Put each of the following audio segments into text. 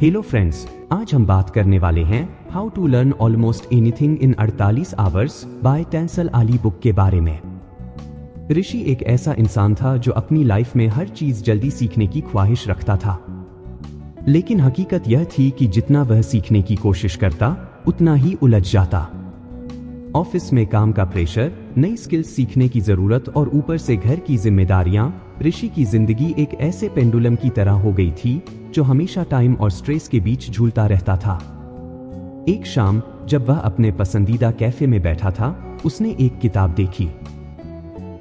Hello friends, आज हम बात करने वाले हैं how to learn almost anything in 48 hours by Tansel Ali book के बारे में। ऋषि एक ऐसा इंसान था जो अपनी लाइफ में हर चीज जल्दी सीखने की ख्वाहिश रखता था, लेकिन हकीकत यह थी कि जितना वह सीखने की कोशिश करता उतना ही उलझ जाता। ऑफिस में काम का प्रेशर, नई स्किल्स सीखने की जरूरत और ऊपर से घर की जिम्मेदारियां, ऋषि की जिंदगी एक ऐसे पेंडुलम की तरह हो गई थी जो हमेशा टाइम और स्ट्रेस के बीच झूलता रहता था। एक शाम जब वह अपने पसंदीदा कैफे में बैठा था, उसने एक किताब देखी।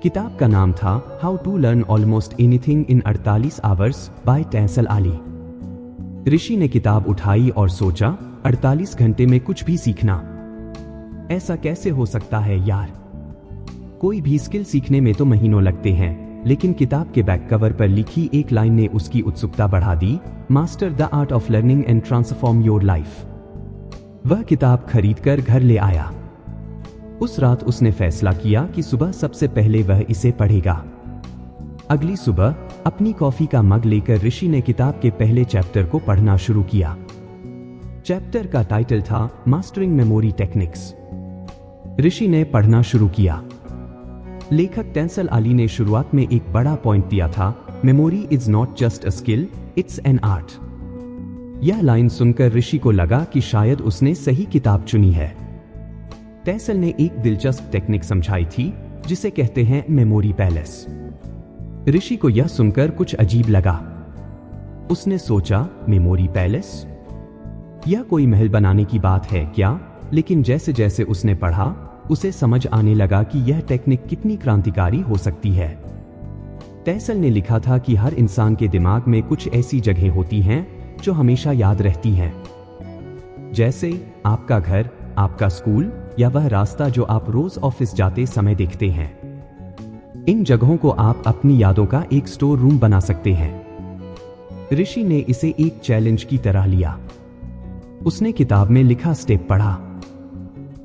किताब का नाम था how to learn almost anything in 48 hours by Tansel Ali. Rishi ने किताब उठाई और सोचा, 48 घंटे में कुछ भी सीखना, ऐसा कैसे हो सकता है यार। कोई भी स्किल सीखने में तो महीनों लगते हैं, लेकिन किताब के बैक कवर पर लिखी एक लाइन ने उसकी उत्सुकता बढ़ा दी, master the art of learning and transform your life. वह किताब खरीदकर घर ले आया। उस रात उसने फैसला किया कि सुबह सबसे पहले वह इसे पढ़ेगा। अगली सुबह अपनी कॉफी का मग लेकर ऋषि ने किताब के पहले चैप्टर को पढ़ना शुरू किया। चैप्टर का टाइटल था मास्टरिंग मेमोरी टेक्निक्स। ऋषि ने पढ़ना शुरू किया। लेखक टेंसल आली ने शुरुआत में एक बड़ा पॉइंट दिया था, memory is not just a skill, it's an art. यह लाइन सुनकर ऋषि को लगा कि शायद उसने सही किताब चुनी है। टेंसल ने एक दिलचस्प टेक्निक समझाई थी जिसे कहते हैं मेमोरी पैलेस। ऋषि को यह सुनकर कुछ अजीब लगा। उसने सोचा, मेमोरी पैलेस, यह कोई महल बनाने की बात है क्या? लेकिन जैसे जैसे उसने पढ़ा, उसे समझ आने लगा कि यह टेक्निक कितनी क्रांतिकारी हो सकती है। टेंसल ने लिखा था कि हर इंसान के दिमाग में कुछ ऐसी जगहें होती हैं जो हमेशा याद रहती हैं, जैसे आपका घर, आपका स्कूल या वह रास्ता जो आप रोज ऑफिस जाते समय देखते हैं। इन जगहों को आप अपनी यादों का एक स्टोर रूम बना सकते हैं। ऋषि ने इसे एक चैलेंज की तरह लिया। उसने किताब में लिखा स्टेप पढ़ा।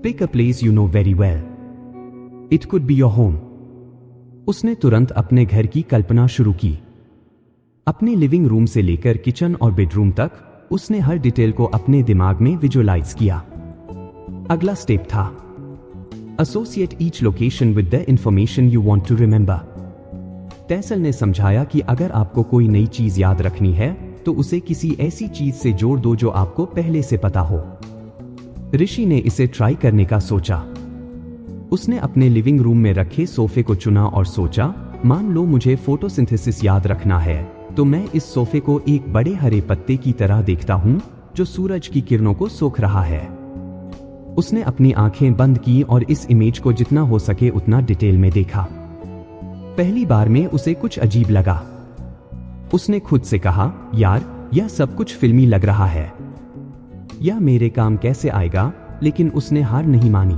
Pick a place you know very well. It could be your home. उसने तुरंत अपने घर की कल्पना शुरू की। अपने लिविंग रूम से लेकर किचन और बेडरूम तक उसने हर डिटेल को अपने दिमाग में विजुअलाइज किया। अगला स्टेप था Associate each location with the information you want to remember. Tensile ने समझाया कि अगर आपको कोई नई चीज याद रखनी है तो उसे किसी ऐसी चीज से जोड़ दो जो आपको पहले से पता हो। ऋषि ने इसे ट्राई करने का सोचा। उसने अपने लिविंग रूम में रखे सोफे को चुना और सोचा, मान लो मुझे फोटोसिंथेसिस याद रखना है तो मैं इस सोफे को एक बड़े हरे पत्ते की तरह देखता हूं जो सूरज की किरणों को सोख रहा है। उसने अपनी आंखें बंद की और इस इमेज को जितना हो सके उतना डिटेल में देखा। पहली बार में उसे कुछ अजीब लगा। उसने खुद से कहा, यार यह सब कुछ फिल्मी लग रहा है, यह मेरे काम कैसे आएगा? लेकिन उसने हार नहीं मानी।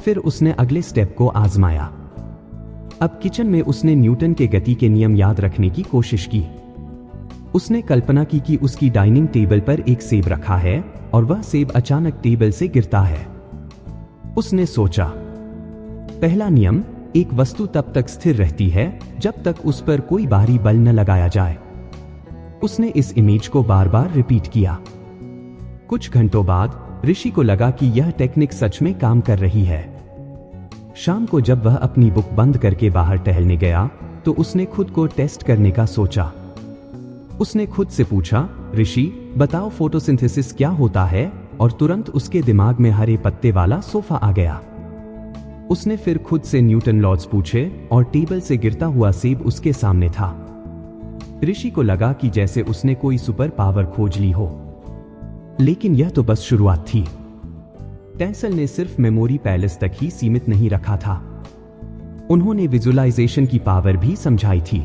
फिर उसने अगले स्टेप को आजमाया। अब किचन में उसने न्यूटन के गति के नियम याद रखने की कोशिश की। उसने कल्पना की कि उसकी डाइनिंग टेबल पर एक सेब रखा है और वह सेब अचानक टेबल से गिरता है। उसने सोचा, पहला नियम, एक वस्तु तब तक स्थिर रहती है जब तक उस पर कोई बाहरी बल न लगाया जाए। उसने इस इमेज को बार बार रिपीट किया। कुछ घंटों बाद ऋषि को लगा कि यह टेक्निक सच में काम कर रही है। शाम को जब वह अपनी बुक बंद करके बाहर टहलने गया तो उसने खुद को टेस्ट करने का सोचा। उसने खुद से पूछा, ऋषि बताओ फोटोसिंथेसिस क्या होता है? और तुरंत उसके दिमाग में हरे पत्ते वाला सोफा आ गया। उसने फिर खुद से न्यूटन लॉज पूछे और टेबल से गिरता हुआ सेब उसके सामने था। ऋषि को लगा कि जैसे उसने कोई सुपर पावर खोज ली हो, लेकिन यह तो बस शुरुआत थी। टेंसल ने सिर्फ मेमोरी पैलेस तक ही सीमित नहीं रखा था, उन्होंने विजुअलाइजेशन की पावर भी समझाई थी।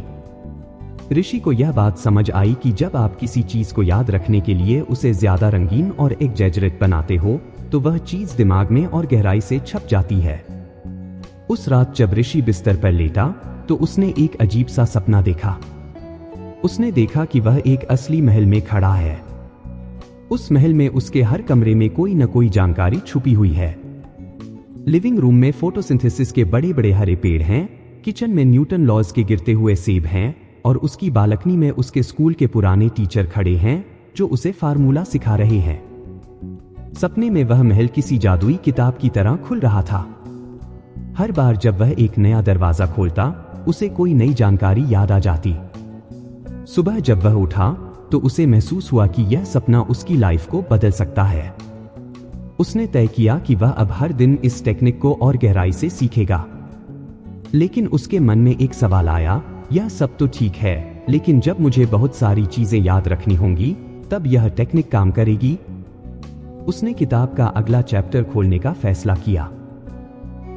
ऋषि को यह बात समझ आई कि जब आप किसी चीज को याद रखने के लिए उसे ज्यादा रंगीन और एग्जैजरेट बनाते हो तो वह चीज दिमाग में और गहराई से छप जाती है। उस रात जब ऋषि बिस्तर पर लेटा तो उसने एक अजीब सा सपना देखा। उसने देखा कि वह एक असली महल में खड़ा है। उस महल में उसके हर कमरे में कोई न कोई जानकारी छुपी हुई है। लिविंग रूम में फोटोसिंथेसिस के बड़े बड़े हरे पेड़ हैं, किचन में न्यूटन लॉज के गिरते हुए सेब हैं और उसकी बालकनी में उसके स्कूल के पुराने टीचर खड़े हैं जो उसे फार्मूला सिखा रहे हैं। सपने में वह महल किसी जादुई किताब की तरह खुल रहा था। हर बार जब वह एक नया दरवाजा खोलता, उसे कोई नई जानकारी याद आ जाती। सुबह जब वह उठा तो उसे महसूस हुआ कि यह सपना उसकी लाइफ को बदल सकता है। उसने तय किया कि वह अब हर दिन इस टेक्निक को और गहराई से सीखेगा। लेकिन उसके मन में एक सवाल आया, यह सब तो ठीक है, लेकिन जब मुझे बहुत सारी चीजें याद रखनी होंगी, तब यह टेक्निक काम करेगी? उसने किताब का अगला चैप्टर खोलने का फैसला किया।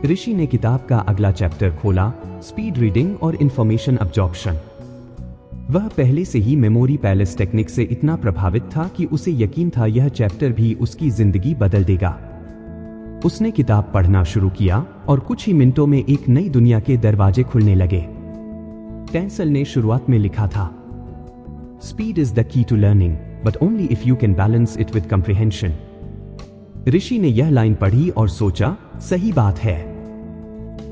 ऋषि ने किताब का अगला चैप्टर खोला, स्पीड रीडिंग और इंफॉर्मेशन अब्जॉर्प्शन। वह पहले से ही मेमोरी पैलेस टेक्निक से इतना प्रभावित था कि उसे यकीन था यह चैप्टर भी उसकी जिंदगी बदल देगा। उसने किताब पढ़ना शुरू किया और कुछ ही मिनटों में एक नई दुनिया के दरवाजे खुलने लगे। टेंसल ने शुरुआत में लिखा था, speed is the key to learning, but only if you can balance it with comprehension. Rishi ने यह लाइन पढ़ी और सोचा, सही बात है।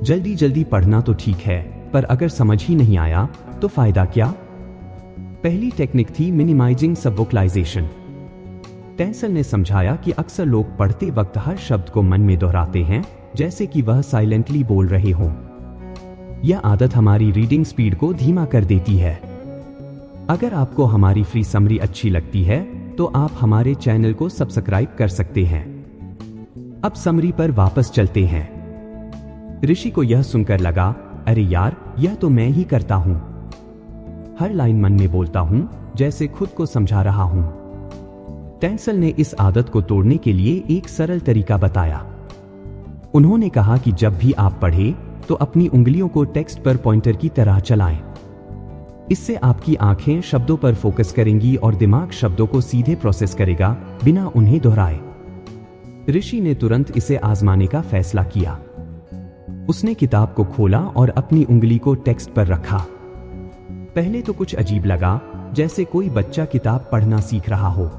जल्दी जल्दी पढ़ना तो ठीक है, पर अगर समझ ही नहीं आया तो फायदा क्या? पहली टेक्निक थी मिनिमाइजिंग सबवोकलाइजेशन। टेंसल ने समझाया कि अक्सर लोग पढ़ते वक्त हर शब्द को मन में दोहराते हैं, जैसे कि वह साइलेंटली बोल रहे हों। यह आदत हमारी रीडिंग स्पीड को धीमा कर देती है। अगर आपको हमारी फ्री समरी अच्छी लगती है तो आप हमारे चैनल को सब्सक्राइब कर सकते हैं। अब समरी पर वापस चलते हैं। ऋषि को यह सुनकर लगा, अरे यार, यह तो मैं ही करता हूं। हर लाइन मन में बोलता हूं, जैसे खुद को समझा रहा हूं। टेंसल ने इस आदत को तोड़ने के लिए एक सरल तरीका बताया। उन्होंने कहा कि जब भी आप पढ़ें तो अपनी उंगलियों को टेक्स्ट पर पॉइंटर की तरह चलाएं। इससे आपकी आंखें शब्दों पर फोकस करेंगी और दिमाग शब्दों को सीधे प्रोसेस करेगा, बिना उन्हें दोहराए। ऋषि ने तुरंत इसे आजमाने का फैसला किया। उसने किताब को खोला और अपनी उंगली को टेक्स्ट पर रखा। पहले तो कुछ अजीब लगा, जैसे कोई बच्चा किताब पढ़ना सीख रहा हो।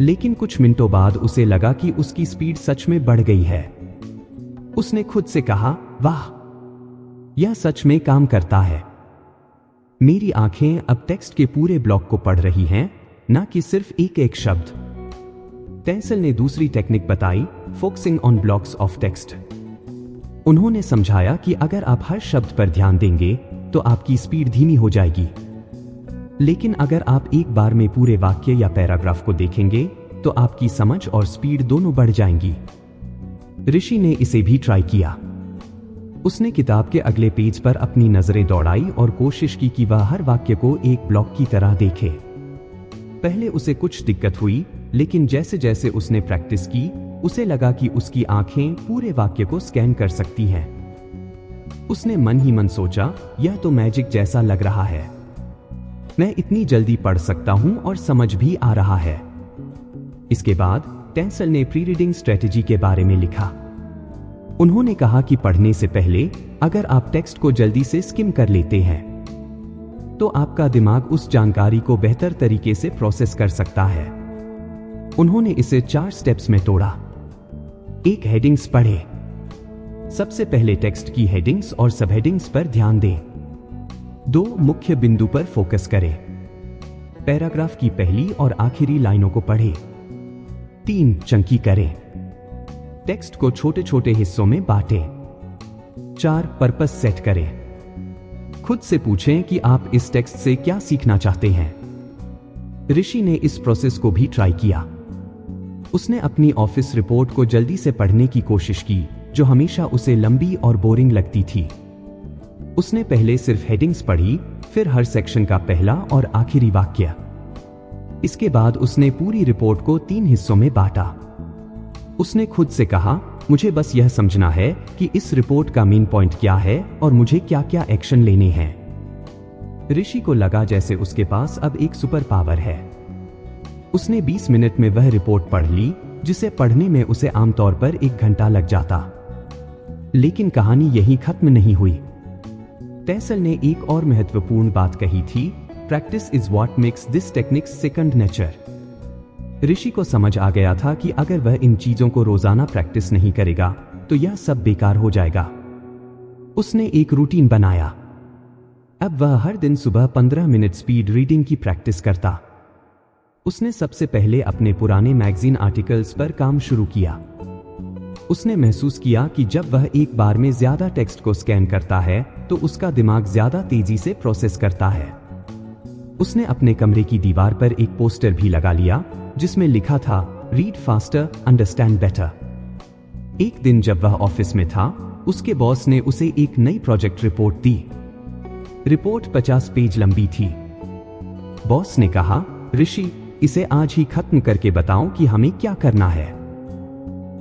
लेकिन कुछ मिनटों बाद उसे लगा कि उसकी स्पीड सच में बढ़ गई है। उसने खुद से कहा, वाह, यह सच में काम करता है। मेरी आंखें अब टेक्स्ट के पूरे ब्लॉक को पढ़ रही हैं, ना कि सिर्फ एक एक शब्द। टेंसल ने दूसरी टेक्निक बताई, focusing on blocks of text. उन्होंने समझाया कि अगर आप हर शब्द पर ध्यान देंगे तो आपकी स्पीड धीमी हो जाएगी। लेकिन अगर आप एक बार में पूरे वाक्य या पैराग्राफ को देखेंगे तो आपकी समझ और स्पीड दोनों बढ़ जाएंगी। ऋषि ने इसे भी ट्राई किया। उसने किताब के अगले पेज पर अपनी नजरें दौड़ाई और कोशिश की कि वह हर वाक्य को एक ब्लॉक की तरह देखे। पहले उसे कुछ दिक्कत हुई, लेकिन जैसे जैसे उसने प्रैक्टिस की, उसे लगा कि उसकी आंखें पूरे वाक्य को स्कैन कर सकती हैं। उसने मन ही मन सोचा, यह तो मैजिक जैसा लग रहा है। मैं इतनी जल्दी पढ़ सकता हूं और समझ भी आ रहा है। इसके बाद टेंसल ने प्री रीडिंग स्ट्रेटेजी के बारे में लिखा। उन्होंने कहा कि पढ़ने से पहले अगर आप टेक्स्ट को जल्दी से स्किम कर लेते हैं तो आपका दिमाग उस जानकारी को बेहतर तरीके से प्रोसेस कर सकता है। उन्होंने इसे 4 स्टेप्स में तोड़ा। 1. हेडिंग्स पढ़ें। सबसे पहले टेक्स्ट की हेडिंग्स और सब हेडिंग्स पर ध्यान दें। 2. मुख्य बिंदु पर फोकस करें। पैराग्राफ की पहली और आखिरी लाइनों को पढ़ें। 3. चंकी करें। टेक्स्ट को छोटे छोटे हिस्सों में बांटें। 4. पर्पस सेट करें। खुद से पूछें कि आप इस टेक्स्ट से क्या सीखना चाहते हैं। ऋषि ने इस प्रोसेस को भी ट्राई किया। उसने अपनी ऑफिस रिपोर्ट को जल्दी से पढ़ने की कोशिश की, जो हमेशा उसे लंबी और बोरिंग लगती थी। उसने पहले सिर्फ हेडिंग्स पढ़ी, फिर हर सेक्शन का पहला और आखिरी वाक्य। इसके बाद उसने पूरी रिपोर्ट को 3 हिस्सों में बांटा। उसने खुद से कहा, मुझे बस यह समझना है कि इस रिपोर्ट का मेन पॉइंट क्या है और मुझे क्या क्या एक्शन लेने हैं। ऋषि को लगा जैसे उसके पास अब एक सुपर पावर है। उसने 20 मिनट में वह रिपोर्ट पढ़ ली, जिसे पढ़ने में उसे आमतौर पर 1 घंटा लग जाता। लेकिन कहानी यहीं खत्म नहीं हुई। टेंसल ने एक और महत्वपूर्ण बात कही थी, practice is what makes this technique second nature. Rishi को समझ आ गया था कि अगर वह इन चीजों को रोजाना प्रैक्टिस नहीं करेगा तो यह सब बेकार हो जाएगा। उसने एक रूटीन बनाया। अब वह हर दिन सुबह 15 मिनट स्पीड रीडिंग की प्रैक्टिस करता। उसने सबसे पहले अपने पुराने मैगजीन आर्टिकल्स पर काम शुरू किया। उसने महसूस किया कि जब वह एक बार में ज्यादा टेक्स्ट को स्कैन करता है तो उसका दिमाग ज्यादा तेजी से प्रोसेस करता है। उसने अपने कमरे की दीवार पर एक पोस्टर भी लगा लिया जिसमें लिखा था, रीड फास्टर, अंडरस्टैंड बेटर। एक दिन जब वह ऑफिस में था, उसके बॉस ने उसे एक नई प्रोजेक्ट रिपोर्ट दी। रिपोर्ट 50 पेज लंबी थी। बॉस ने कहा, ऋषि, इसे आज ही खत्म करके बताओ कि हमें क्या करना है।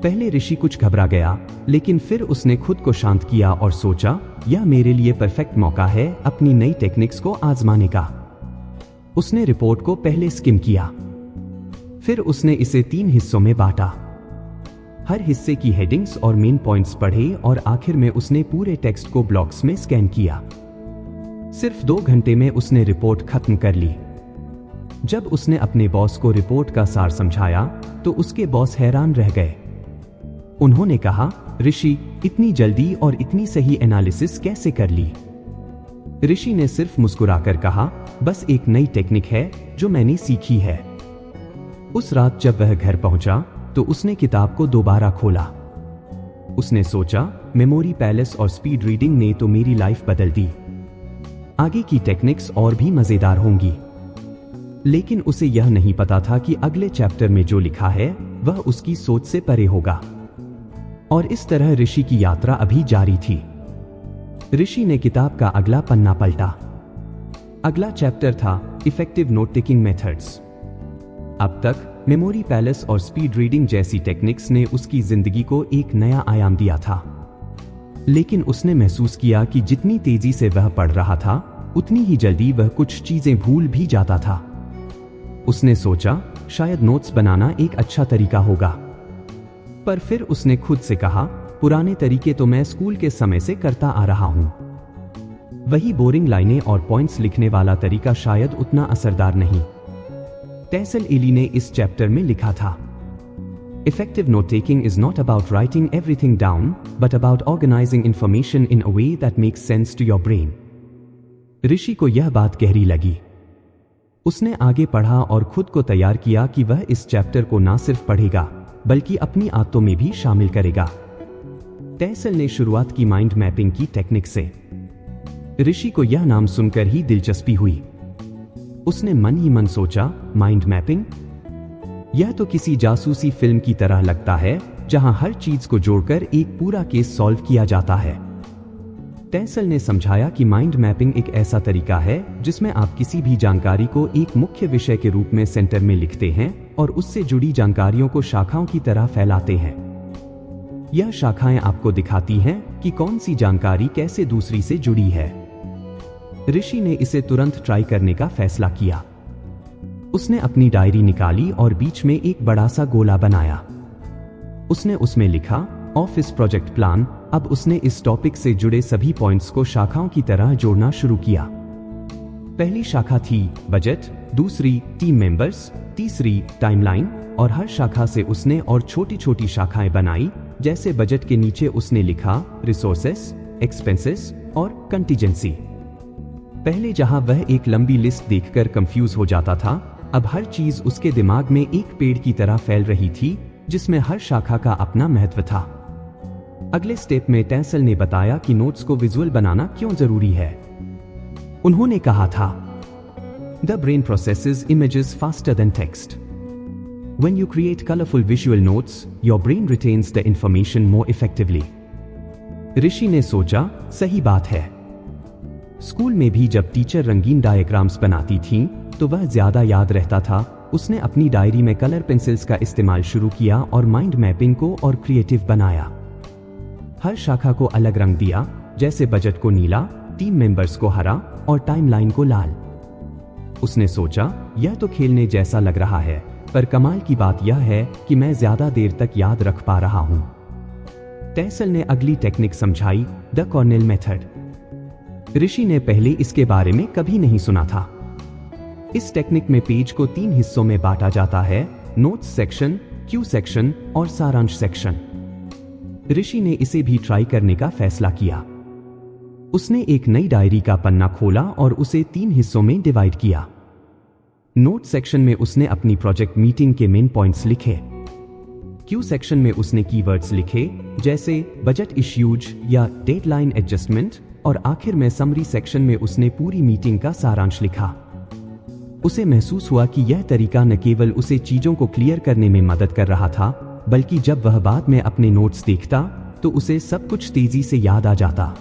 पहले ऋषि कुछ घबरा गया, लेकिन फिर उसने खुद को शांत किया और सोचा, यह मेरे लिए परफेक्ट मौका है अपनी नई टेक्निक्स को आजमाने का। उसने रिपोर्ट को पहले स्किम किया, फिर उसने इसे 3 हिस्सों में बांटा। हर हिस्से की हेडिंग्स और मेन पॉइंट्स पढ़े और आखिर में उसने पूरे टेक्स्ट को ब्लॉक्स में स्कैन किया। सिर्फ 2 घंटे में उसने रिपोर्ट खत्म कर ली। जब उसने अपने बॉस को रिपोर्ट का सार समझाया तो उसके बॉस हैरान रह गए। उन्होंने कहा, ऋषि, इतनी जल्दी और इतनी सही एनालिसिस कैसे कर ली? ऋषि ने सिर्फ मुस्कुराकर कहा, बस एक नई टेक्निक है जो मैंने सीखी है। उस रात जब वह घर पहुंचा तो उसने किताब को दोबारा खोला। उसने सोचा, मेमोरी पैलेस और स्पीड रीडिंग ने तो मेरी लाइफ बदल दी। आगे की टेक्निक्स और भी मजेदार होंगी। लेकिन उसे यह नहीं पता था कि अगले चैप्टर में जो लिखा है वह उसकी सोच से परे होगा। और इस तरह ऋषि की यात्रा अभी जारी थी। ऋषि ने किताब का अगला पन्ना पलटा। अगला चैप्टर था इफेक्टिव नोट टेकिंग मेथड्स। अब तक मेमोरी पैलेस और स्पीड रीडिंग जैसी टेक्निक्स ने उसकी जिंदगी को एक नया आयाम दिया था। लेकिन उसने महसूस किया कि जितनी तेजी से वह पढ़ रहा था उतनी ही जल्दी वह कुछ चीजें भूल भी जाता था। उसने सोचा, शायद नोट्स बनाना एक अच्छा तरीका होगा। पर फिर उसने खुद से कहा, पुराने तरीके तो मैं स्कूल के समय से करता आ रहा हूं। वही बोरिंग लाइनें और पॉइंट्स लिखने वाला तरीका शायद उतना असरदार नहीं। टेसल एली ने इस चैप्टर में लिखा था, Effective note-taking is not about writing everything down, but about organizing information in a way that makes sense to your brain. ऋषि को यह बात गहरी लगी। उसने आगे पढ़ा और खुद को तैयार किया कि वह इस चैप्टर को ना सिर्फ पढ़ेगा बल्कि अपनी आदतों में भी शामिल करेगा। टेसल ने शुरुआत की माइंड मैपिंग की टेक्निक से। ऋषि को यह नाम सुनकर ही दिलचस्पी हुई। उसने मन ही मन सोचा, माइंड मैपिंग? यह तो किसी जासूसी फिल्म की तरह लगता है जहां हर चीज को जोड़कर एक पूरा केस सॉल्व किया जाता है। टेसल ने समझाया कि माइंड मैपिंग एक ऐसा तरीका है जिसमें आप किसी भी जानकारी को एक मुख्य विषय के रूप में सेंटर में लिखते हैं और उससे जुड़ी जानकारियों को शाखाओं की तरह फैलाते हैं। यह शाखाएं आपको दिखाती हैं कि कौन सी जानकारी कैसे दूसरी से जुड़ी है। ऋषि ने इसे तुरंत ट्राई करने का फैसला किया। उसने अपनी डायरी निकाली और बीच में एक बड़ा सा गोला बनाया। उसने उसमें लिखा, ऑफिस प्रोजेक्ट प्लान। अब उसने इस टॉपिक से जुड़े सभी पॉइंट्स को शाखाओं की तरह जोड़ना शुरू किया। पहली शाखा थी बजट, दूसरी टीम मेंबर्स, तीसरी टाइमलाइन, और हर शाखा से उसने और छोटी छोटी शाखाएं बनाई। जैसे बजट के नीचे उसने लिखा रिसोर्सेस, एक्सपेंसेस और कंटीजेंसी। पहले जहां वह एक लंबी लिस्ट देखकर कंफ्यूज हो जाता था, अब हर चीज उसके दिमाग में एक पेड़ की तरह फैल रही थी जिसमें हर शाखा का अपना महत्व था। अगले स्टेप में टेसल ने बताया कि नोट्स को विजुअल बनाना क्यों जरूरी है। उन्होंने कहा था, the brain processes images faster than text. When you create colorful visual notes, your brain retains the information more effectively. ऋषि ने सोचा, सही बात है। स्कूल में भी जब टीचर रंगीन डायग्राम्स बनाती थीं, तो वह ज्यादा याद रहता था। उसने अपनी डायरी में कलर पेंसिल्स का इस्तेमाल शुरू किया और माइंड मैपिंग को और क्रिएटिव बनाया। हर शाखा को अलग रंग दिया, जैसे बजट को नीला, टीम मेंबर्स को हरा और टाइमलाइन को लाल। उसने सोचा, यह तो खेलने जैसा लग रहा है, पर कमाल की बात यह है कि मैं ज्यादा देर तक याद रख पा रहा हूं। टेसल ने अगली टेक्निक समझाई, द कॉर्नेल मेथड। ऋषि ने पहले इसके बारे में कभी नहीं सुना था। इस टेक्निक में पेज को 3 हिस्सों में बांटा जाता है, नोट्स सेक्शन, क्यू सेक्शन और सारांश सेक्शन। ऋषि ने इसे भी ट्राई करने का फैसला किया। उसने एक नई डायरी का पन्ना खोला और उसे 3 हिस्सों में डिवाइड किया। नोट सेक्शन में उसने अपनी प्रोजेक्ट मीटिंग के मेन पॉइंट्स लिखे। क्यू सेक्शन में उसने कीवर्ड्स लिखे जैसे बजट इश्यूज या डेडलाइन एडजस्टमेंट, और आखिर में समरी सेक्शन में उसने पूरी मीटिंग का सारांश लिखा। उसे महसूस हुआ कि यह तरीका न केवल उसे चीजों को क्लियर करने में मदद कर रहा था, बल्कि जब वह बाद में अपने नोट्स देखता तो उसे सब कुछ तेजी से याद आ जाता।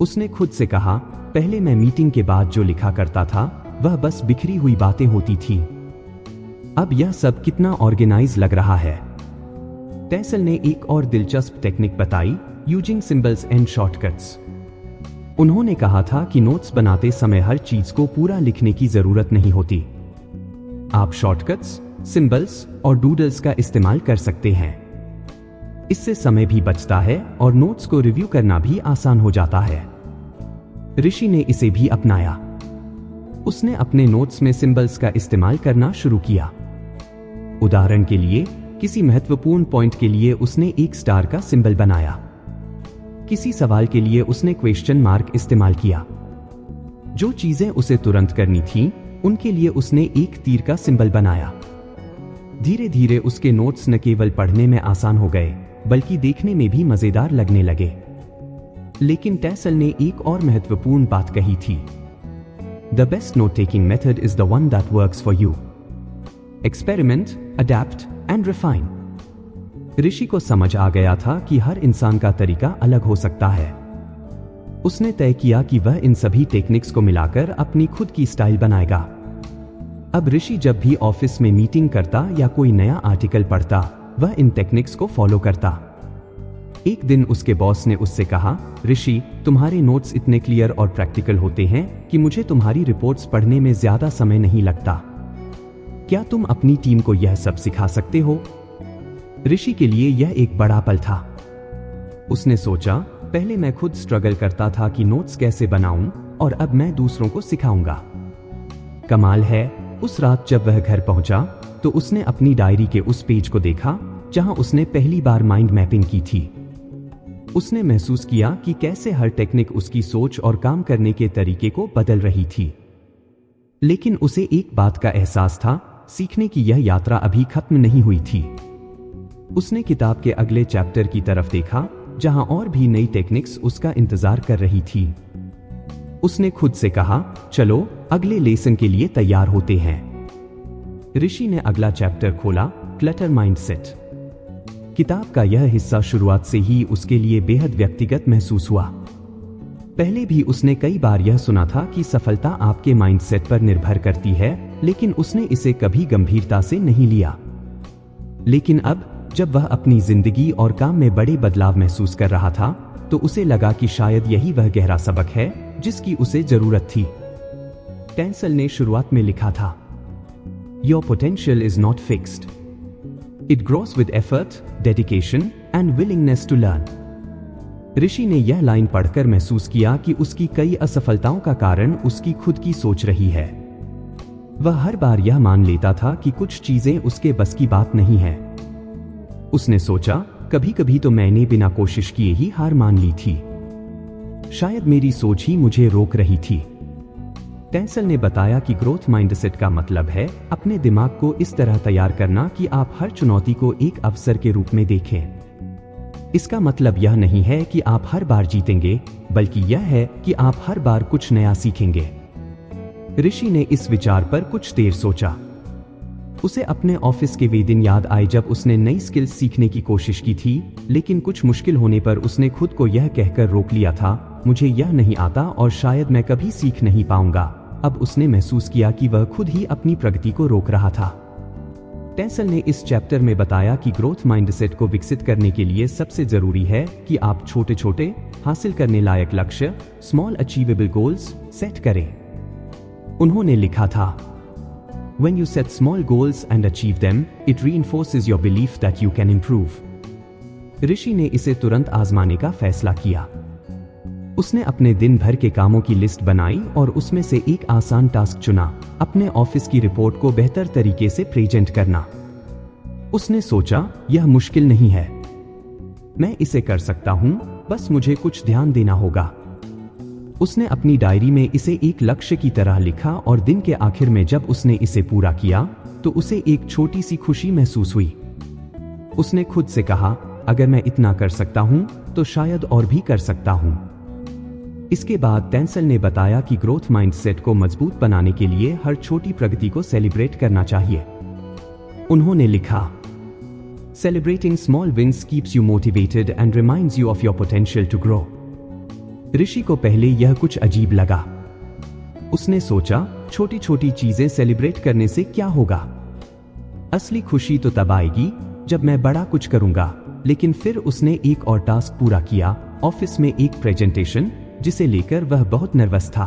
उसने खुद से कहा, पहले मैं मीटिंग के बाद जो लिखा करता था वह बस बिखरी हुई बातें होती थी, अब यह सब कितना ऑर्गेनाइज लग रहा है। टेसल ने एक और दिलचस्प टेक्निक बताई, यूजिंग सिंबल्स एंड शॉर्टकट्स। उन्होंने कहा था कि नोट्स बनाते समय हर चीज को पूरा लिखने की जरूरत नहीं होती। आप शॉर्टकट्स, सिंबल्स और डूडल्स का इस्तेमाल कर सकते हैं। इससे समय भी बचता है और नोट्स को रिव्यू करना भी आसान हो जाता है। ऋषि ने इसे भी अपनाया। उसने अपने नोट्स में सिंबल्स का इस्तेमाल करना शुरू किया। उदाहरण के लिए, किसी महत्वपूर्ण पॉइंट के लिए उसने एक स्टार का सिंबल बनाया। किसी सवाल के लिए उसने क्वेश्चन मार्क इस्तेमाल किया। जो चीजें उसे तुरंत करनी थीं, उनके लिए उसने एक तीर का सिंबल बनाया। धीरे धीरे उसके नोट्स न केवल पढ़ने में आसान हो गए, बल्कि देखने में भी मजेदार लगने लगे। लेकिन टेसल ने एक और महत्वपूर्ण बात कही थी, the best note taking method is the one that works for you. Experiment, adapt and refine. Rishi को समझ आ गया था कि हर इंसान का तरीका अलग हो सकता है। उसने तय किया कि वह इन सभी टेक्निक्स को मिलाकर अपनी खुद की स्टाइल बनाएगा। अब ऋषि जब भी ऑफिस में मीटिंग करता या कोई नया आर्टिकल पढ़ता, वह इन टेक्निक्स को फॉलो करता। एक दिन उसके बॉस ने उससे कहा, ऋषि, तुम्हारे नोट्स इतने क्लियर और प्रैक्टिकल होते हैं कि मुझे तुम्हारी रिपोर्ट्स पढ़ने में ज्यादा समय नहीं लगता। क्या तुम अपनी टीम को यह सब सिखा सकते हो? ऋषि के लिए यह एक बड़ा पल था। उसने सोचा, पहले मैं खुद स्ट्रगल करता था कि नोट्स कैसे बनाऊं, और अब मैं दूसरों को सिखाऊंगा। कमाल है, उस रात जब वह घर पहुंचा तो उसने अपनी डायरी के उस पेज को देखा जहां उसने पहली बार माइंड मैपिंग की थी। उसने महसूस किया कि कैसे हर टेक्निक उसकी सोच और काम करने के तरीके को बदल रही थी। लेकिन उसे एक बात का एहसास था, सीखने की यह यात्रा अभी खत्म नहीं हुई थी। उसने किताब के अगले चैप्टर की तरफ देखा, जहां और भी नई टेक्निक्स उसका इंतजार कर रही थी। उसने खुद से कहा, चलो अगले लेसन के लिए तैयार होते हैं। ऋषि ने अगला चैप्टर खोला, क्लटर माइंडसेट। किताब का यह हिस्सा शुरुआत से ही उसके लिए बेहद व्यक्तिगत महसूस हुआ। पहले भी उसने कई बार यह सुना था कि सफलता आपके माइंडसेट पर निर्भर करती है, लेकिन उसने इसे कभी गंभीरता से नहीं लिया। लेकिन अब जब वह अपनी जिंदगी और काम में बड़े बदलाव महसूस कर रहा था, तो उसे लगा कि शायद यही वह गहरा सबक है जिसकी उसे जरूरत थी। टेसल ने शुरुआत में लिखा था, your potential is not fixed, it grows with effort, dedication and willingness to learn. Rishi ने यह लाइन पढ़कर महसूस किया कि उसकी कई असफलताओं का कारण उसकी खुद की सोच रही है। वह हर बार यह मान लेता था कि कुछ चीजें उसके बस की बात नहीं है। उसने सोचा, कभी कभी तो मैंने बिना कोशिश किए ही हार मान ली थी। शायद मेरी सोच ही मुझे रोक रही थी। टेसल ने बताया कि ग्रोथ माइंडसेट का मतलब है अपने दिमाग को इस तरह तैयार करना कि आप हर चुनौती को एक अवसर के रूप में देखें। इसका मतलब यह नहीं है कि आप हर बार जीतेंगे, बल्कि यह है कि आप हर बार कुछ नया सीखेंगे। ऋषि ने इस विचार पर कुछ देर सोचा। उसे अपने ऑफिस के वे दिन याद आए जब उसने नई स्किल्स सीखने की कोशिश की थी, लेकिन कुछ मुश्किल होने पर उसने खुद को यह कहकर रोक लिया था, मुझे यह नहीं आता और शायद मैं कभी सीख नहीं पाऊंगा। अब उसने महसूस किया कि वह खुद ही अपनी प्रगति को रोक रहा था। टेसल ने इस चैप्टर में बताया कि ग्रोथ माइंडसेट को विकसित करने के लिए सबसे जरूरी है कि आप छोटे छोटे हासिल करने लायक लक्ष्य, स्मॉल अचीवेबल गोल्स सेट करें। उन्होंने लिखा था, When you set small goals and achieve them, it reinforces your belief that you can improve. ऋषि ने इसे तुरंत आजमाने का फैसला किया। उसने अपने दिन भर के कामों की लिस्ट बनाई और उसमें से एक आसान टास्क चुना, अपने ऑफिस की रिपोर्ट को बेहतर तरीके से प्रेजेंट करना। उसने सोचा, यह मुश्किल नहीं है, मैं इसे कर सकता हूं, बस मुझे कुछ ध्यान देना होगा। उसने अपनी डायरी में इसे एक लक्ष्य की तरह लिखा और दिन के आखिर में जब उसने इसे पूरा किया तो उसे एक छोटी सी खुशी महसूस हुई। उसने खुद से कहा, अगर मैं इतना कर सकता हूं तो शायद और भी कर सकता हूं। इसके बाद टेंसल ने बताया कि ग्रोथ माइंडसेट को मजबूत बनाने के लिए हर छोटी प्रगति को सेलिब्रेट करना चाहिए। उन्होंने लिखा, celebrating small wins keeps you motivated and reminds you of your potential to grow. Rishi को पहले यह कुछ अजीब लगा। उसने सोचा, छोटी छोटी चीजें सेलिब्रेट करने से क्या होगा? असली खुशी तो तब आएगी जब मैं बड़ा कुछ करूंगा। लेकिन फिर उसने एक और टास्क पूरा किया, ऑफिस में एक प्रेजेंटेशन जिसे लेकर वह बहुत नर्वस था।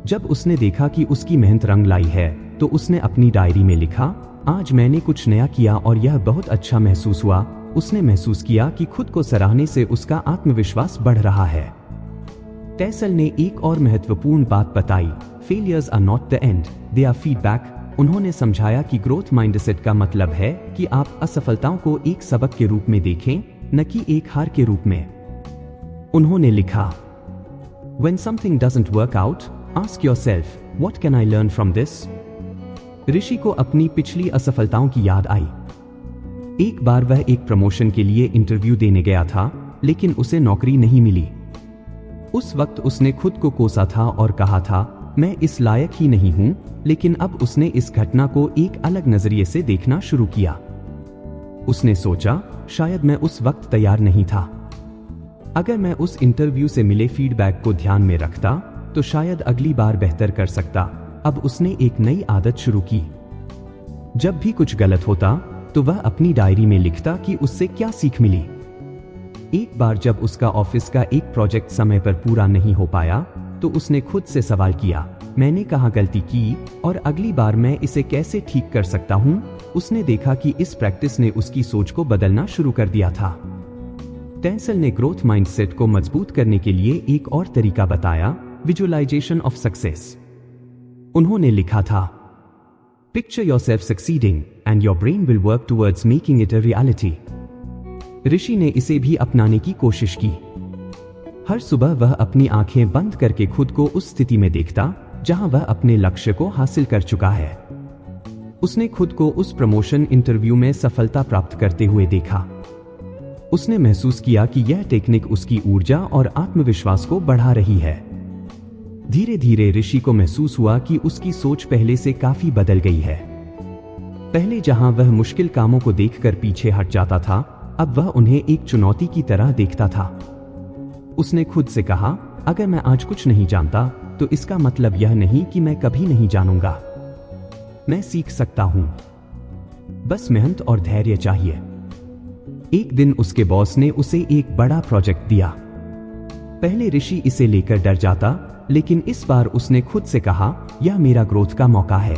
जब उसने देखा कि उसकी मेहनत रंग लाई है तो उसने अपनी डायरी में लिखा, आज मैंने कुछ नया किया और यह बहुत अच्छा महसूस हुआ। उसने महसूस किया कि खुद को सराहने से उसका आत्मविश्वास बढ़ रहा है। टेंसल ने एक और महत्वपूर्ण बात बताई, failures are not the end, they are feedback. उन्होंने समझाया कि ग्रोथ माइंडसेट का मतलब है कि आप असफलताओं को एक सबक के रूप में देखें, न कि एक हार के रूप में। उन्होंने लिखा, When something doesn't work out, ask yourself, what can I learn from this? ऋषि को अपनी पिछली असफलताओं की याद आई। एक बार वह एक प्रमोशन के लिए इंटरव्यू देने गया था, लेकिन उसे नौकरी नहीं मिली। उस वक्त उसने खुद को कोसा था और कहा था, मैं इस लायक ही नहीं हूं। लेकिन अब उसने इस घटना को एक अलग नजरिए से देखना शुरू किया। उसने सोचा, शायद मैं उस वक्त तैयार नहीं था। अगर मैं उस इंटरव्यू से मिले फीडबैक को ध्यान में रखता तो शायद अगली बार बेहतर कर सकता। अब उसने एक नई आदत शुरू की। जब भी कुछ गलत होता तो वह अपनी डायरी में लिखता कि उससे क्या सीख मिली। एक बार जब उसका ऑफिस का एक प्रोजेक्ट समय पर पूरा नहीं हो पाया तो उसने खुद से सवाल किया, मैंने कहाँ गलती की और अगली बार मैं इसे कैसे ठीक कर सकता हूँ। उसने देखा कि इस प्रैक्टिस ने उसकी सोच को बदलना शुरू कर दिया था। टेंसल ने ग्रोथ माइंडसेट को मजबूत करने के लिए एक और तरीका बताया, विजुअलाइजेशन ऑफ सक्सेस। उन्होंने लिखा था, picture yourself succeeding and your brain will work towards making it a reality. Rishi ने इसे भी अपनाने की कोशिश की। हर सुबह वह अपनी आंखें बंद करके खुद को उस स्थिति में देखता जहां वह अपने लक्ष्य को हासिल कर चुका है। उसने खुद को उस प्रमोशन इंटरव्यू में सफलता प्राप्त करते हुए देखा। उसने महसूस किया कि यह टेक्निक उसकी ऊर्जा और आत्मविश्वास को बढ़ा रही है। धीरे धीरे ऋषि को महसूस हुआ कि उसकी सोच पहले से काफी बदल गई है। पहले जहां वह मुश्किल कामों को देखकर पीछे हट जाता था, अब वह उन्हें एक चुनौती की तरह देखता था। उसने खुद से कहा, अगर मैं आज कुछ नहीं जानता तो इसका मतलब यह नहीं कि मैं कभी नहीं जानूंगा। मैं सीख सकता हूं। बस मेहनत और धैर्य चाहिए। एक दिन उसके बॉस ने उसे एक बड़ा प्रोजेक्ट दिया। पहले ऋषि इसे लेकर डर जाता, लेकिन इस बार उसने खुद से कहा, यह मेरा ग्रोथ का मौका है।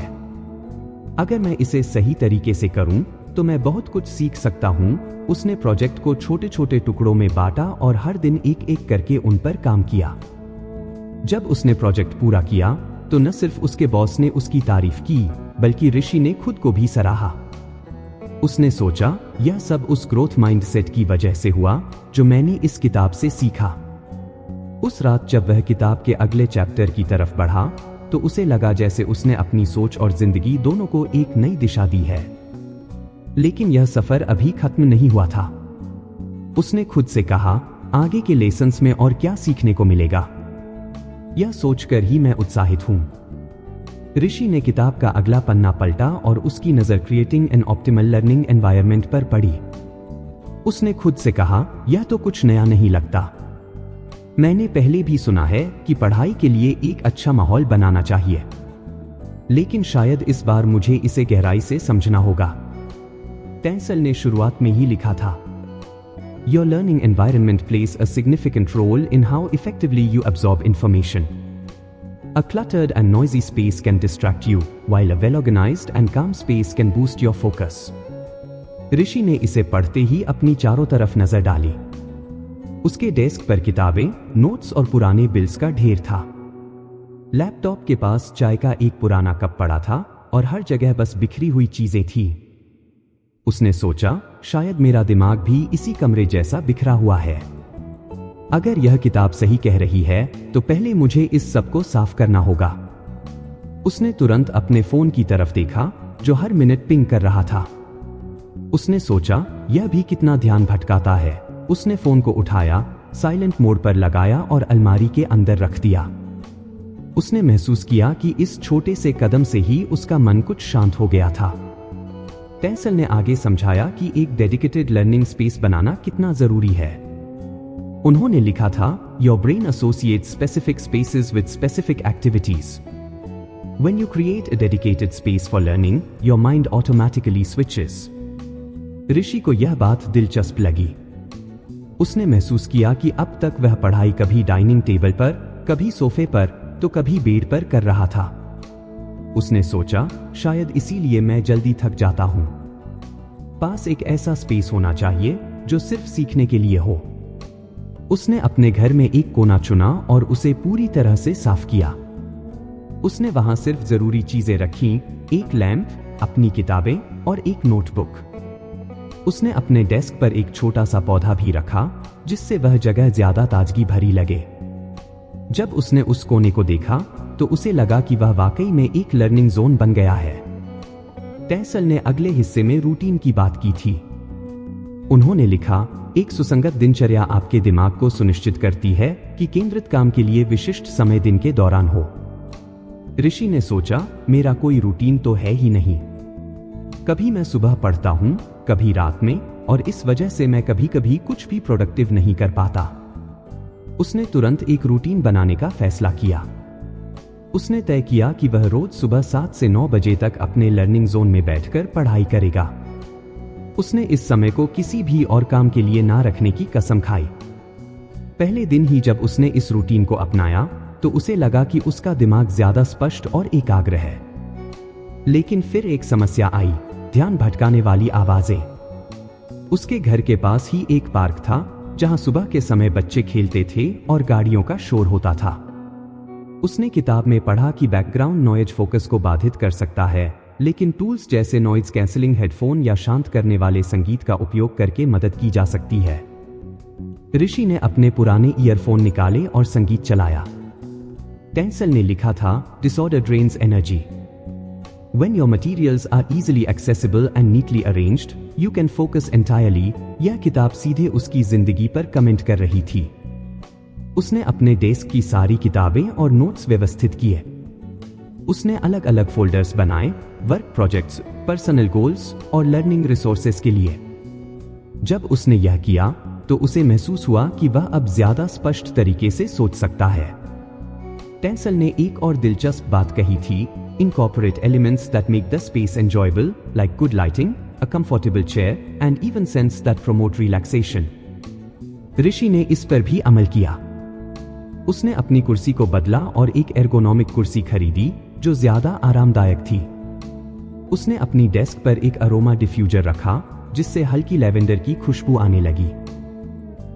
अगर मैं इसे सही तरीके से करूं तो मैं बहुत कुछ सीख सकता हूं। उसने प्रोजेक्ट को छोटे छोटे टुकड़ों में बांटा और हर दिन एक एक करके उन पर काम किया। जब उसने प्रोजेक्ट पूरा किया तो न सिर्फ उसके बॉस ने उसकी तारीफ की, बल्कि ऋषि ने खुद को भी सराहा। उसने सोचा, यह सब उस ग्रोथ माइंडसेट की वजह से हुआ जो मैंने इस किताब से सीखा। उस रात जब वह किताब के अगले चैप्टर की तरफ बढ़ा तो उसे लगा जैसे उसने अपनी सोच और जिंदगी दोनों को एक नई दिशा दी है। लेकिन यह सफर अभी खत्म नहीं हुआ था। उसने खुद से कहा, आगे के लेसन्स में और क्या सीखने को मिलेगा। यह सोचकर ही मैं उत्साहित हूं। ऋषि ने किताब का अगला पन्ना पलटा और उसकी नजर creating an optimal learning environment पर पड़ी। उसने खुद से कहा, यह तो कुछ नया नहीं लगता। मैंने पहले भी सुना है कि पढ़ाई के लिए एक अच्छा माहौल बनाना चाहिए, लेकिन शायद इस बार मुझे इसे गहराई से समझना होगा। टेंसल ने शुरुआत में ही लिखा था, Your learning environment plays a significant role in how effectively you absorb information. A cluttered and noisy space can distract you, while a well-organized and calm space can boost your focus. ऋषि ने इसे पढ़ते ही अपनी चारों तरफ नजर डाली। उसके desk पर किताबें, नोट्स और पुराने बिल्स का ढेर था। लैपटॉप के पास चाय का एक पुराना कप पड़ा था और हर जगह बस बिखरी हुई चीजें थीं। उसने सोचा, शायद मेरा दिमाग भी इसी कमरे जैसा बिखरा हुआ है। अगर यह किताब सही कह रही है तो पहले मुझे इस सब को साफ करना होगा। उसने तुरंत अपने फोन की तरफ देखा जो हर मिनट पिंग कर रहा था। उसने सोचा यह भी कितना ध्यान भटकाता है। उसने फोन को उठाया, साइलेंट मोड पर लगाया और अलमारी के अंदर रख दिया। उसने महसूस किया कि इस छोटे से कदम से ही उसका मन कुछ शांत हो गया था। टेंसल ने आगे समझाया कि एक डेडिकेटेड लर्निंग स्पेस बनाना कितना जरूरी है। उन्होंने लिखा था, your brain associates specific spaces with specific activities. When you create a dedicated space for learning, your mind automatically switches. ऋषि को यह बात दिलचस्प लगी। उसने महसूस किया कि अब तक वह पढ़ाई कभी डाइनिंग टेबल पर, कभी सोफे पर, तो कभी बेड पर कर रहा था। उसने सोचा, शायद इसीलिए मैं जल्दी थक जाता हूं। पास एक ऐसा स्पेस होना चाहिए जो सिर्फ सीखने के लिए हो। उसने अपने घर में एक कोना चुना और उसे पूरी तरह से साफ किया। उसने वहां सिर्फ जरूरी चीजें रखीं, एक लैंप, अपनी किताबें और एक नोटबुक। उसने अपने डेस्क पर एक छोटा सा पौधा भी रखा जिससे वह जगह ज्यादा ताजगी भरी लगे। जब उसने उस कोने को देखा तो उसे लगा कि वह वाकई में एक लर्निंग जोन बन गया है। टेंसल ने अगले हिस्से में रूटीन की बात की थी। उन्होंने लिखा, एक सुसंगत दिनचर्या आपके दिमाग को सुनिश्चित करती है कि केंद्रित काम के लिए विशिष्ट समय दिन के दौरान हो। ऋषि ने सोचा, मेरा कोई रूटीन तो है ही नहीं। कभी मैं सुबह पढ़ता हूं, कभी रात में, और इस वजह से मैं कभी कभी कुछ भी प्रोडक्टिव नहीं कर पाता। उसने तुरंत एक रूटीन बनाने का फैसला किया। उसने तय किया कि वह रोज सुबह 7 से 9 बजे तक अपने लर्निंग जोन में बैठकर पढ़ाई करेगा। उसने इस समय को किसी भी और काम के लिए ना रखने की कसम खाई। पहले दिन ही जब उसने इस रूटीन को अपनाया तो उसे लगा कि उसका दिमाग ज्यादा स्पष्ट और एकाग्र है। लेकिन फिर एक समस्या आई, ध्यान भटकाने वाली आवाजें। उसके घर के पास ही एक पार्क था जहां सुबह के समय बच्चे खेलते थे और गाड़ियों का शोर होता था। उसने किताब में पढ़ा कि बैकग्राउंड नॉइज फोकस को बाधित कर सकता है, लेकिन टूल्स जैसे नॉइज कैंसलिंग हेडफोन या शांत करने वाले संगीत का उपयोग करके मदद की जा सकती है। ऋषि ने अपने पुराने ईयरफोन निकाले और संगीत चलाया। टेंसल ने लिखा था, disorder drains energy. When your materials are easily accessible and neatly arranged, you can focus entirely। यह किताब सीधे उसकी जिंदगी पर कमेंट कर रही थी। उसने अपने डेस्क की सारी किताबें और नोट्स व्यवस्थित किए। उसने अलग अलग फोल्डर्स बनाए, वर्क प्रोजेक्ट्स, पर्सनल गोल्स और लर्निंग रिसोर्सेज के लिए। जब उसने यह किया तो उसे महसूस हुआ कि वह अब ज्यादा स्पष्ट तरीके से सोच सकता है। टेंसल ने एक और दिलचस्प बात कही थी, incorporate elements that make the space enjoyable, like good lighting, a comfortable chair, and even scents that promote relaxation। ऋषि ने इस पर भी अमल किया। उसने अपनी कुर्सी को बदला और एक एर्गोनॉमिक कुर्सी खरीदी जो ज्यादा आरामदायक थी। उसने अपनी डेस्क पर एक अरोमा डिफ्यूजर रखा जिससे हल्की लैवेंडर की खुशबू आने लगी।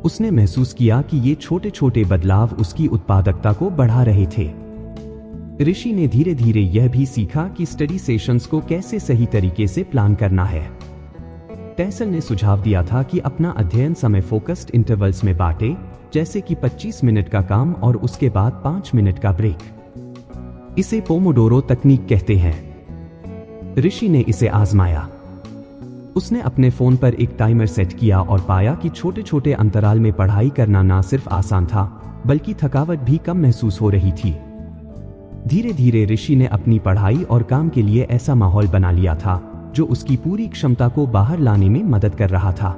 उसने महसूस किया कि ये छोटे छोटे बदलाव उसकी उत्पादकता को बढ़ा रहे थे। ऋषि ने धीरे धीरे यह भी सीखा कि स्टडी सेशंस को कैसे सही तरीके से प्लान करना है। टेंसल ने सुझाव दिया था कि अपना अध्ययन समय फोकस्ड इंटरवल्स में बांटे, जैसे कि 25 मिनट का काम और उसके बाद 5 मिनट का ब्रेक। इसे पोमोडोरो तकनीक कहते हैं। ऋषि ने इसे आजमाया। उसने अपने फोन पर एक टाइमर सेट किया और पाया कि छोटे छोटे अंतराल में पढ़ाई करना ना सिर्फ आसान था, बल्कि थकावट भी कम महसूस हो रही थी। धीरे धीरे ऋषि ने अपनी पढ़ाई और काम के लिए ऐसा माहौल बना लिया था जो उसकी पूरी क्षमता को बाहर लाने में मदद कर रहा था।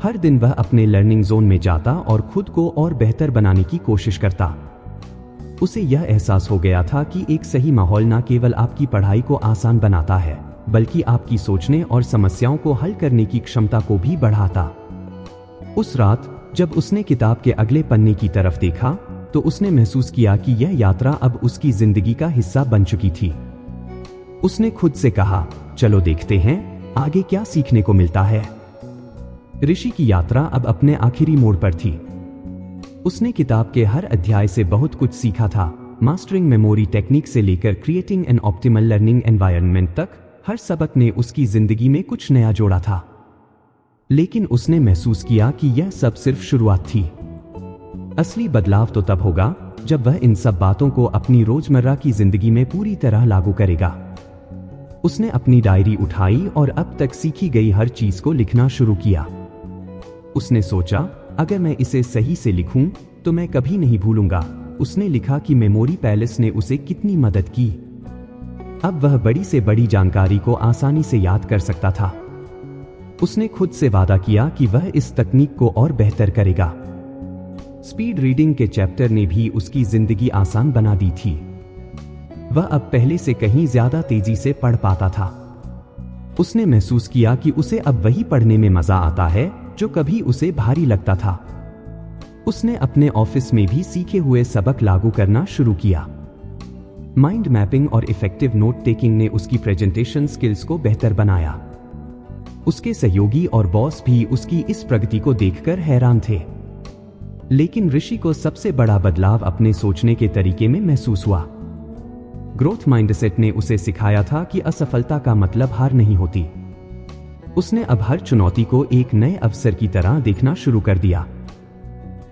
हर दिन वह अपने लर्निंग जोन में जाता और खुद को और बेहतर बनाने की कोशिश करता। उसे यह एहसास हो गया था कि एक सही माहौल न केवल आपकी पढ़ाई को आसान बनाता है, बल्कि आपकी सोचने और समस्याओं को हल करने की क्षमता को भी बढ़ाता। उस रात जब उसने किताब के अगले पन्ने की तरफ देखा तो उसने महसूस किया कि यह यात्रा अब उसकी जिंदगी का हिस्सा बन चुकी थी। उसने खुद से कहा, चलो देखते हैं आगे क्या सीखने को मिलता है। ऋषि की यात्रा अब अपने आखिरी मोड़ पर थी। उसने किताब के हर अध्याय से बहुत कुछ सीखा था। मास्टरिंग मेमोरी टेक्निक से लेकर creating an optimal learning environment तक, हर सबक ने उसकी जिंदगी में कुछ नया जोड़ा था। लेकिन उसने महसूस किया कि यह सब सिर्फ शुरुआत थी। असली बदलाव तो तब होगा जब वह इन सब बातों को अपनी रोजमर्रा की जिंदगी में पूरी तरह लागू करेगा। उसने अपनी डायरी उठाई और अब तक सीखी गई हर चीज को लिखना शुरू किया। उसने सोचा, अगर मैं इसे सही से लिखूं तो मैं कभी नहीं भूलूंगा। उसने लिखा कि मेमोरी पैलेस ने उसे कितनी मदद की। अब वह बड़ी से बड़ी जानकारी को आसानी से याद कर सकता था। उसने खुद से वादा किया कि वह इस तकनीक को और बेहतर करेगा। स्पीड रीडिंग के चैप्टर ने भी उसकी जिंदगी आसान बना दी थी। वह अब पहले से कहीं ज्यादा तेजी से पढ़ पाता था। उसने महसूस किया कि उसे अब वही पढ़ने में मजा आता है जो कभी उसे भारी लगता था। उसने अपने ऑफिस में भी सीखे हुए सबक लागू करना शुरू किया। माइंड मैपिंग और इफेक्टिव नोट टेकिंग ने उसकी प्रेजेंटेशन स्किल्स को बेहतर बनाया। उसके सहयोगी और बॉस भी उसकी इस प्रगति को देखकर हैरान थे। लेकिन ऋषि को सबसे बड़ा बदलाव अपने सोचने के तरीके में महसूस हुआ। ग्रोथ माइंडसेट ने उसे सिखाया था कि असफलता का मतलब हार नहीं होती। उसने अब हर चुनौती को एक नए अवसर की तरह देखना शुरू कर दिया।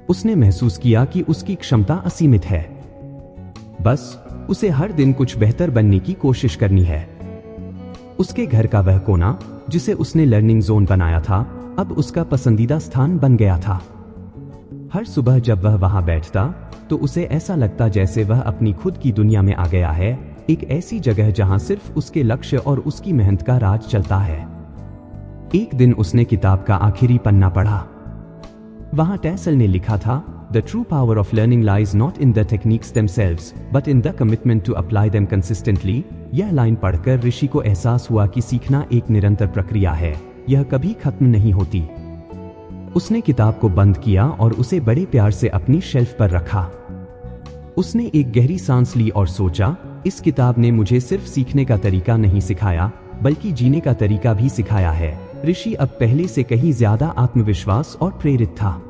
उसने महसूस किया कि उसकी क्षमता असीमित है। बस उसे हर दिन कुछ बेहतर बनने की कोशिश करनी है। उसके घर का वह कोना जिसे उसने लर्निंग जोन बनाया था, अब उसका पसंदीदा स्थान बन गया था। हर सुबह जब वह वहां बैठता तो उसे ऐसा लगता जैसे वह अपनी खुद की दुनिया में आ गया है, एक ऐसी जगह जहां सिर्फ उसके लक्ष्य और उसकी मेहनत का राज चलता है। एक दिन उसने किताब का आखिरी पन्ना पढ़ा। वहां टैसल ने लिखा था, The true power of learning lies not in the techniques themselves, but in the commitment to apply them consistently। यह लाइन पढ़कर ऋषि को एहसास हुआ कि सीखना एक निरंतर प्रक्रिया है, यह कभी खत्म नहीं होती। उसने किताब को बंद किया और उसे बड़े प्यार से अपनी शेल्फ पर रखा। उसने एक गहरी सांस ली और सोचा, इस किताब ने मुझे सिर्फ सीखने का तरीका नहीं सिखाया, बल्कि जीने का तरीका भी सिखाया है। ऋषि अब पहले से कहीं ज्यादा आत्मविश्वास और प्रेरित था।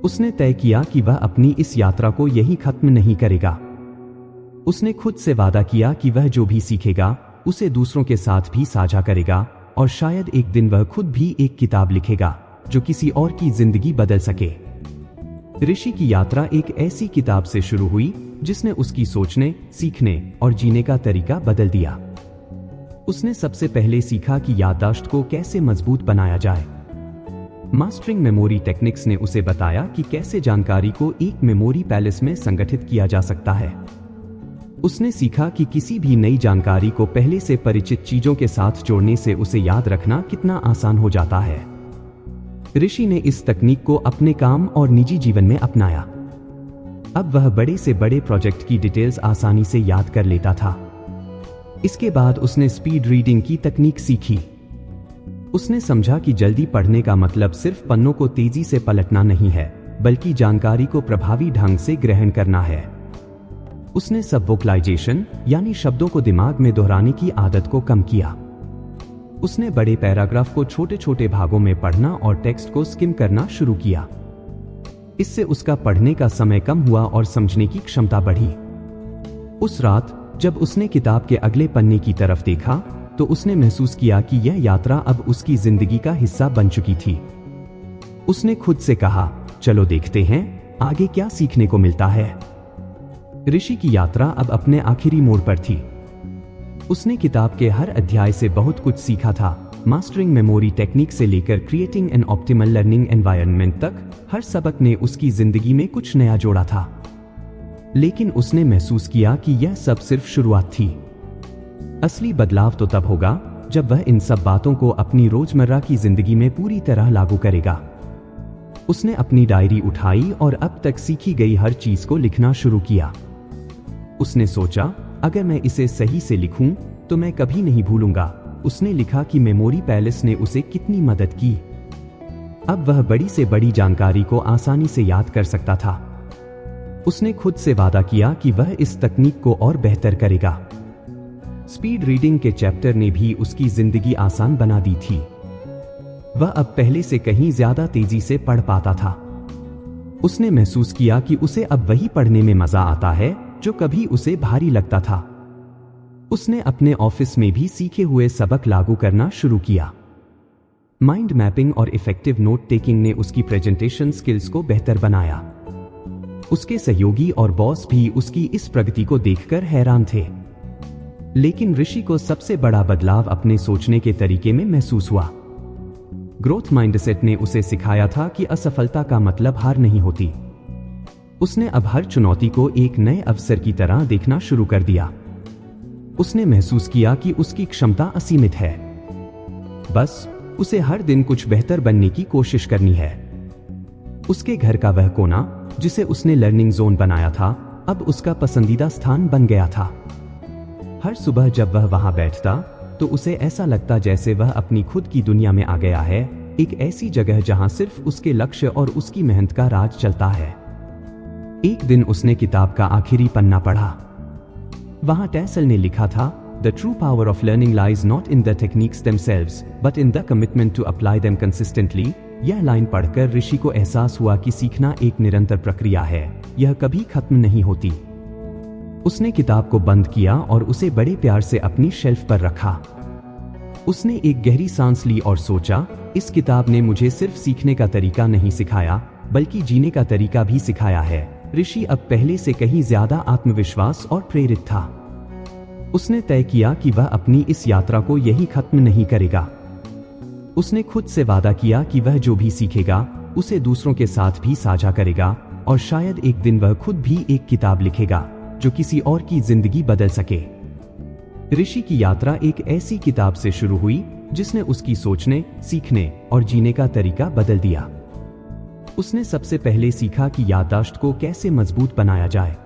उसने तय किया कि वह अपनी इस यात्रा को यहीं खत्म नहीं करेगा। उसने खुद से वादा किया कि वह जो भी सीखेगा उसे दूसरों के साथ भी साझा करेगा, और शायद एक दिन वह खुद भी एक किताब लिखेगा जो किसी और की जिंदगी बदल सके। ऋषि की यात्रा एक ऐसी किताब से शुरू हुई जिसने उसकी सोचने, सीखने और जीने का तरीका बदल दिया। उसने सबसे पहले सीखा कि याददाश्त को कैसे मजबूत बनाया जाए। मास्टरिंग मेमोरी टेक्निक्स ने उसे बताया कि कैसे जानकारी को एक मेमोरी पैलेस में संगठित किया जा सकता है। उसने सीखा कि किसी भी नई जानकारी को पहले से परिचित चीजों के साथ जोड़ने से उसे याद रखना कितना आसान हो जाता है। ऋषि ने इस तकनीक को अपने काम और निजी जीवन में अपनाया। अब वह बड़े से बड़े प्रोजेक्ट की डिटेल्स आसानी से याद कर लेता था। इसके बाद उसने स्पीड रीडिंग की तकनीक सीखी। उसने समझा कि जल्दी पढ़ने का मतलब सिर्फ पन्नों को तेजी से पलटना नहीं है, बल्कि जानकारी को प्रभावी ढंग से ग्रहण करना है। उसने सब वोकलाइजेशन यानी शब्दों को दिमाग में दोहराने की आदत को कम किया। उसने बड़े पैराग्राफ को छोटे छोटे भागों में पढ़ना और टेक्स्ट को स्किम करना शुरू किया। इससे उसका पढ़ने का समय कम हुआ और समझने की क्षमता बढ़ी। उस रात जब उसने किताब के अगले पन्ने की तरफ देखा तो उसने महसूस किया कि यह यात्रा अब उसकी जिंदगी का हिस्सा बन चुकी थी। उसने खुद से कहा, चलो देखते हैं आगे क्या सीखने को मिलता है। ऋषि की यात्रा अब अपने आखिरी मोड़ पर थी। उसने किताब के हर अध्याय से बहुत कुछ सीखा था। मास्टरिंग मेमोरी टेक्निक से लेकर creating an optimal learning environment तक, हर सबक ने उसकी जिंदगी में कुछ नया जोड़ा था। लेकिन उसने महसूस किया कि यह सब सिर्फ शुरुआत थी। असली बदलाव तो तब होगा जब वह इन सब बातों को अपनी रोजमर्रा की जिंदगी में पूरी तरह लागू करेगा। उसने अपनी डायरी उठाई और अब तक सीखी गई हर चीज को लिखना शुरू किया। उसने सोचा, अगर मैं इसे सही से लिखूं तो मैं कभी नहीं भूलूंगा। उसने लिखा कि मेमोरी पैलेस ने उसे कितनी मदद की। अब वह बड़ी से बड़ी जानकारी को आसानी से याद कर सकता था। उसने खुद से वादा किया कि वह इस तकनीक को और बेहतर करेगा। स्पीड रीडिंग के चैप्टर ने भी उसकी जिंदगी आसान बना दी थी। वह अब पहले से कहीं ज्यादा तेजी से पढ़ पाता था। उसने महसूस किया कि उसे अब वही पढ़ने में मजा आता है जो कभी उसे भारी लगता था। उसने अपने ऑफिस में भी सीखे हुए सबक लागू करना शुरू किया। माइंड मैपिंग और इफेक्टिव नोट टेकिंग ने उसकी प्रेजेंटेशन स्किल्स को बेहतर बनाया। उसके सहयोगी और बॉस भी उसकी इस प्रगति को देखकर हैरान थे। लेकिन ऋषि को सबसे बड़ा बदलाव अपने सोचने के तरीके में महसूस हुआ। ग्रोथ माइंडसेट ने उसे सिखाया था कि असफलता का मतलब हार नहीं होती। उसने अब हर चुनौती को एक नए अवसर की तरह देखना शुरू कर दिया। उसने महसूस किया कि उसकी क्षमता असीमित है, बस उसे हर दिन कुछ बेहतर बनने की कोशिश करनी है। उसके घर का वह कोना जिसे उसने लर्निंग जोन बनाया था, अब उसका पसंदीदा स्थान बन गया था। हर सुबह जब वह वहां बैठता तो उसे ऐसा लगता जैसे वह अपनी खुद की दुनिया में आ गया है, एक ऐसी जगह जहां सिर्फ उसके लक्ष्य और उसकी मेहनत का राज चलता है। एक दिन उसने किताब का आखिरी पन्ना पढ़ा। वहां टैसल ने लिखा था, "The true power of learning lies not in the techniques themselves, but in the commitment to apply them consistently." यह लाइन पढ़कर ऋषि को एहसास हुआ कि सीखना एक निरंतर प्रक्रिया है, यह कभी खत्म नहीं होती। उसने किताब को बंद किया और उसे बड़े प्यार से अपनी शेल्फ पर रखा। उसने एक गहरी सांस ली और सोचा, इस किताब ने मुझे सिर्फ सीखने का तरीका नहीं सिखाया, बल्कि जीने का तरीका भी सिखाया है। ऋषि अब पहले से कहीं ज्यादा आत्मविश्वास और प्रेरित था। उसने तय किया कि वह अपनी इस यात्रा को यहीं खत्म नहीं करेगा। उसने खुद से वादा किया कि वह जो भी सीखेगा उसे दूसरों के साथ भी साझा करेगा, और शायद एक दिन वह खुद भी एक किताब लिखेगा जो किसी और की जिंदगी बदल सके। ऋषि की यात्रा एक ऐसी किताब से शुरू हुई जिसने उसकी सोचने, सीखने और जीने का तरीका बदल दिया। उसने सबसे पहले सीखा कि याददाश्त को कैसे मजबूत बनाया जाए।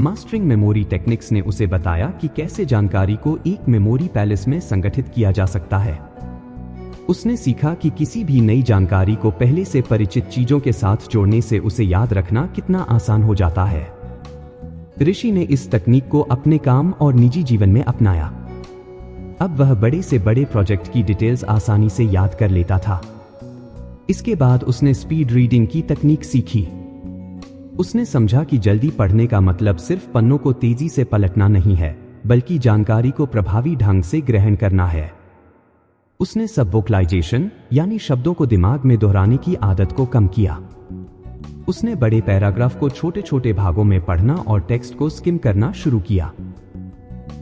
मास्टरिंग मेमोरी टेक्निक्स ने उसे बताया कि कैसे जानकारी को एक मेमोरी पैलेस में संगठित किया जा सकता है। उसने सीखा कि किसी भी नई जानकारी को पहले से परिचित चीजों के साथ जोड़ने से उसे याद रखना कितना आसान हो जाता है। ऋषि ने इस तकनीक को अपने काम और निजी जीवन में अपनाया। अब वह बड़े से बड़े प्रोजेक्ट की डिटेल्स आसानी से याद कर लेता था। इसके बाद उसने स्पीड रीडिंग की तकनीक सीखी। उसने समझा कि जल्दी पढ़ने का मतलब सिर्फ पन्नों को तेजी से पलटना नहीं है, बल्कि जानकारी को प्रभावी ढंग से ग्रहण करना है। उसने सब वोकलाइजेशन यानी शब्दों को दिमाग में दोहराने की आदत को कम किया। उसने बड़े पैराग्राफ को छोटे छोटे भागों में पढ़ना और टेक्स्ट को स्किम करना शुरू किया।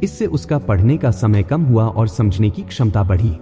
इससे उसका पढ़ने का समय कम हुआ और समझने की क्षमता बढ़ी।